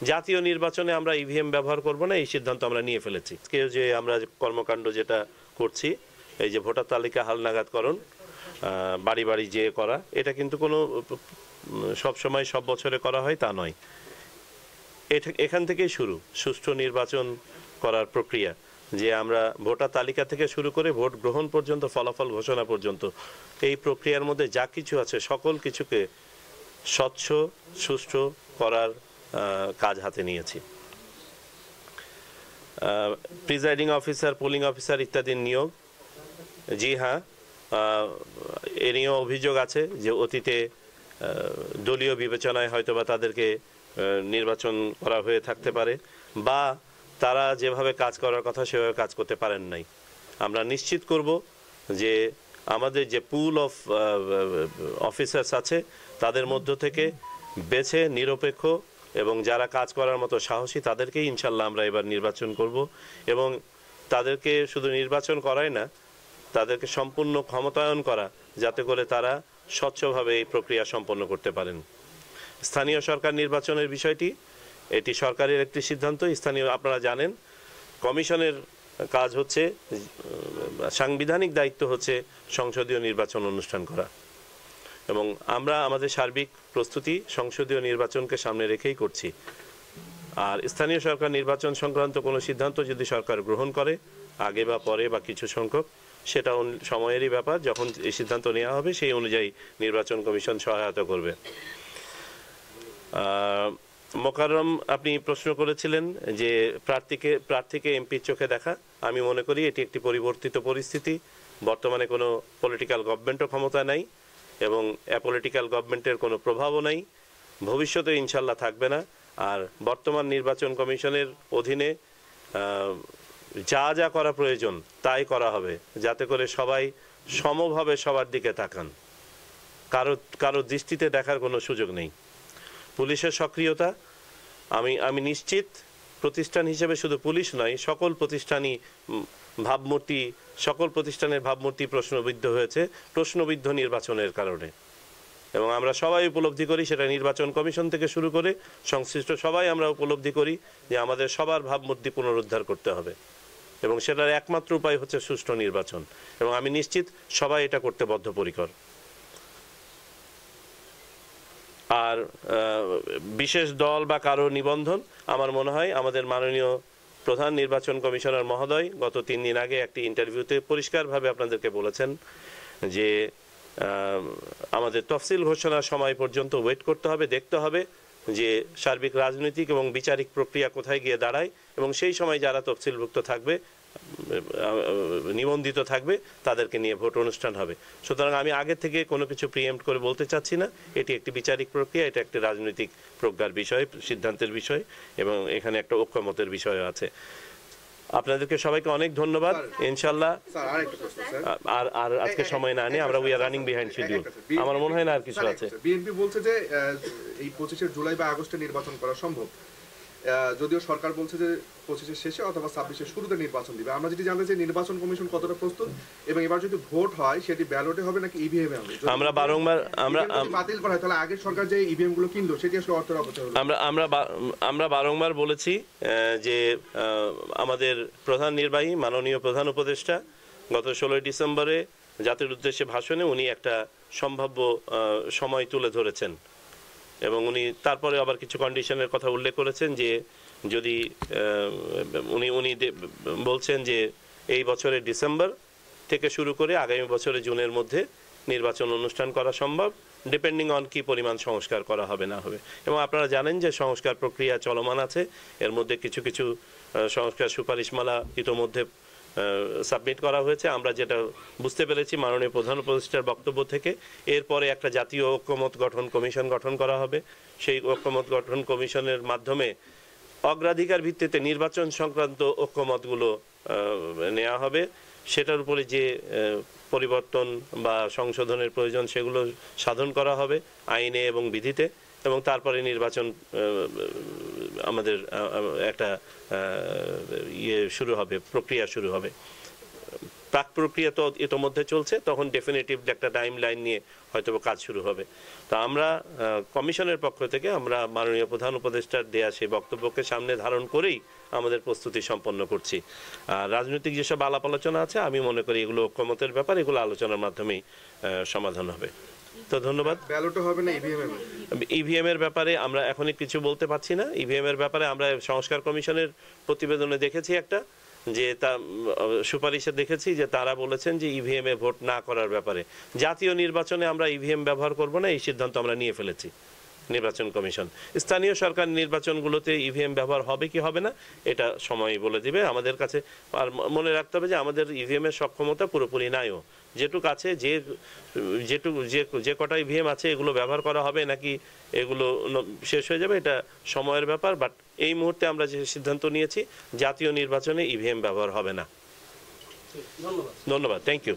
জাতীয় নির্বাচনে আমরা ইভিএম ব্যবহার করব না, এই সিদ্ধান্ত আমরা নিয়ে ফেলেছি। কেউ যে আমরা কর্মকাণ্ড যেটা করছি, এই যে ভোটার তালিকা হালনাগাদকরণ, বাড়ি বাড়ি যেয়ে করা, এটা কিন্তু কোনো সব সময় সব বছরে করা হয় তা নয়। এখান থেকেই শুরু সুষ্ঠু নির্বাচন করার প্রক্রিয়া, যে আমরা ভোটার তালিকা থেকে শুরু করে ভোট গ্রহণ পর্যন্ত, ফলাফল ঘোষণা পর্যন্ত এই প্রক্রিয়ার মধ্যে যা কিছু আছে সকল কিছুকে স্বচ্ছ সুষ্ঠু করার কাজ হাতে নিয়েছি। প্রিজাইডিং অফিসার, পোলিং অফিসার ইত্যাদির নিয়োগ, জি হ্যাঁ, এ নিয়েও অভিযোগ আছে যে অতীতে দলীয় বিবেচনায় হয়তোবা তাদেরকে নির্বাচন করা হয়ে থাকতে পারে, বা তারা যেভাবে কাজ করার কথা সেভাবে কাজ করতে পারেন নাই। আমরা নিশ্চিত করব যে আমাদের যে পুল অফ অফিসার্স আছে তাদের মধ্য থেকে বেছে নিরপেক্ষ এবং যারা কাজ করার মতো সাহসী তাদেরকেই ইনশাল্লাহ আমরা এবার নির্বাচন করব, এবং তাদেরকে শুধু নির্বাচন করাই না, তাদেরকে সম্পূর্ণ ক্ষমতায়ন করা, যাতে করে তারা স্বচ্ছভাবে এই প্রক্রিয়া সম্পন্ন করতে পারেন। স্থানীয় সরকার নির্বাচনের বিষয়টি, এটি সরকারের একটি সিদ্ধান্ত। স্থানীয়, আপনারা জানেন, কমিশনের কাজ হচ্ছে, সাংবিধানিক দায়িত্ব হচ্ছে সংসদীয় নির্বাচন অনুষ্ঠান করা, এবং আমরা আমাদের সার্বিক প্রস্তুতি সংসদীয় নির্বাচনকে সামনে রেখেই করছি। আর স্থানীয় সরকার নির্বাচন সংক্রান্ত কোনো সিদ্ধান্ত যদি সরকার গ্রহণ করে, আগে বা পরে বা কিছু সংখ্যক, সেটা সময়েরই ব্যাপার। যখন এই সিদ্ধান্ত নেওয়া হবে সেই অনুযায়ী নির্বাচন কমিশন সহায়তা করবে। মোকাররম, আপনি প্রশ্ন করেছিলেন যে প্রার্থীকে এমপির চোখে দেখা। আমি মনে করি এটি একটি পরিবর্তিত পরিস্থিতি। বর্তমানে কোনো পলিটিক্যাল গভর্নমেন্টও ক্ষমতা নাই এবং অ্যাপলিটিক্যাল গভর্নমেন্টের কোনো প্রভাবও নাই, ভবিষ্যতে ইনশাল্লাহ থাকবে না। আর বর্তমান নির্বাচন কমিশনের অধীনে যা যা করা প্রয়োজন তাই করা হবে, যাতে করে সবাই সমভাবে সবার দিকে তাকান, কারো দৃষ্টিতে দেখার কোনো সুযোগ নেই। পুলিশের সক্রিয়তা, আমি নিশ্চিত প্রতিষ্ঠান হিসেবে শুধু পুলিশ নয়, সকল প্রতিষ্ঠানের ভাবমূর্তি প্রশ্নবিদ্ধ হয়েছে প্রশ্নবিদ্ধ নির্বাচনের কারণে, এবং আমরা সবাই উপলব্ধি করি, সেটা নির্বাচন কমিশন থেকে শুরু করে সংশ্লিষ্ট সবাই আমরা উপলব্ধি করি যে আমাদের সবার ভাবমূর্তি পুনরুদ্ধার করতে হবে, এবং সেটার একমাত্র উপায় হচ্ছে সুষ্ঠু নির্বাচন, এবং আমি নিশ্চিত সবাই এটা করতে বদ্ধপরিকর। আর বিশেষ দল বা কারো নিবন্ধন, আমার মনে হয় আমাদের মাননীয় প্রধান নির্বাচন কমিশনার মহোদয় গত 3 দিন আগে একটি ইন্টারভিউতে পরিষ্কারভাবে আপনাদেরকে বলেছেন যে আমাদের তফসিল ঘোষণার সময় পর্যন্ত ওয়েট করতে হবে, দেখতে হবে যে সার্বিক রাজনৈতিক এবং বিচারিক প্রক্রিয়া কোথায় গিয়ে দাঁড়ায়, এবং সেই সময় যারা তফসিলভুক্ত থাকবে, নিবন্ধিত থাকবে, তাদেরকে নিয়ে ভোট অনুষ্ঠান হবে। সুতরাং আমি আগে থেকে কোনো কিছু প্রিএম্প্ট করে বলতে চাচ্ছি না। এটি একটি বিচারিক প্রক্রিয়া, এটা একটি রাজনৈতিক প্রজ্ঞার বিষয়, সিদ্ধান্তের বিষয়, এবং এখানে একটা ঐক্যমতের বিষয় আছে। আপনাদেরকে সবাইকে অনেক ধন্যবাদ। ইনশাল্লাহ আর আজকে সময় না নিয়ে আমরা we are running behind schedule, আমার মনে হয় না আর কিছু আছে। বিএনপি বলছে যে এই 25 জুলাই বা আগস্টে নির্বাচন করা সম্ভব, যদিও সরকার বলছে যে 25 শেষে অথবা 26 শুরুতে নির্বাচন দিবে। আমরা যেটি জানতে চাই নির্বাচন কমিশন কতটা প্রস্তুত, এবং এবার যদি ভোট হয় সেটি ব্যালটে হবে নাকি ইভিএম এ হবে? আমরা বারংবার বাতিল করা হয় তাহলে আগের সরকার যে ইভিএম গুলো কিনলো সেটি আসলে অর্থের অপচয় হলো। আমরা বারংবার বলেছি যে আমাদের প্রধান নির্বাহী মাননীয় প্রধান উপদেষ্টা গত 16 ডিসেম্বরে জাতির উদ্দেশ্যে ভাষণে উনি একটা সম্ভাব্য সময় তুলে ধরেছেন, এবং উনি তারপরে আবার কিছু কন্ডিশনের কথা উল্লেখ করেছেন যে যদি উনি বলছেন যে এই বছরের ডিসেম্বর থেকে শুরু করে আগামী বছরের জুনের মধ্যে নির্বাচন অনুষ্ঠান করা সম্ভব, ডিপেন্ডিং অন কি পরিমাণ সংস্কার করা হবে না হবে। এবং আপনারা জানেন যে সংস্কার প্রক্রিয়া চলমান আছে, এর মধ্যে কিছু কিছু সংস্কার সুপারিশমালা ইতোমধ্যে সাবমিট করা হয়েছে। আমরা যেটা বুঝতে পেরেছি মাননীয় প্রধান উপদেষ্টার বক্তব্য থেকে, এরপরে একটা জাতীয় ঐক্যমত কমিশন গঠন করা হবে। সেই ঐক্যমত গঠন কমিশনের মাধ্যমে অগ্রাধিকার ভিত্তিতে নির্বাচন সংক্রান্ত ঐক্যমতগুলো নেওয়া হবে, সেটার উপরে যে পরিবর্তন বা সংশোধনের প্রয়োজন সেগুলো সাধন করা হবে আইনে এবং বিধিতে, এবং তারপরে নির্বাচন আমাদের একটা শুরু হবে, প্রক্রিয়া শুরু হবে। প্রাক প্রক্রিয়া তো ইতোমধ্যে চলছে, তখন ডেফিনেটিভ একটা টাইম লাইন নিয়ে হয়তো কাজ শুরু হবে। তো আমরা কমিশনের পক্ষ থেকে আমরা মাননীয় প্রধান উপদেষ্টার দেয়া সেই বক্তব্যকে সামনে ধারণ করেই আমাদের প্রস্তুতি সম্পন্ন করছি। আর রাজনৈতিক যেসব আলাপ আলোচনা আছে আমি মনে করি এগুলো ঐক্যমতের ব্যাপার, এগুলো আলোচনার মাধ্যমেই সমাধান হবে। তো ধন্যবাদ। ব্যালটও হবে না ইভিএম এর ব্যাপারে আমরা এখনই কিছু বলতে পারছি না। ইভিএম এর ব্যাপারে আমরা সংস্কার কমিশনের প্রতিবেদনে দেখেছি একটা যে তা সুপারিশে দেখেছি যে তারা বলেছেন যে ইভিএম এ ভোট না করার ব্যাপারে। জাতীয় নির্বাচনে আমরা ইভিএম ব্যবহার করব না, এই সিদ্ধান্ত আমরা নিয়ে ফেলেছি নির্বাচন কমিশন। স্থানীয় সরকার নির্বাচনগুলোতে ইভিএম ব্যবহার হবে কি হবে না এটা সময়ই বলে দিবে আমাদের কাছে। আর মনে রাখতে হবে যে আমাদের ইভিএম এর সক্ষমতা পুরোপুরি নাইও, যেটুকু আছে যে কটা ইভিএম আছে এগুলো ব্যবহার করা হবে নাকি এগুলো শেষ হয়ে যাবে এটা সময়ের ব্যাপার। বাট এই মুহূর্তে আমরা যে সিদ্ধান্ত নিয়েছি জাতীয় নির্বাচনে ইভিএম ব্যবহার হবে না। ধন্যবাদ, থ্যাংক ইউ।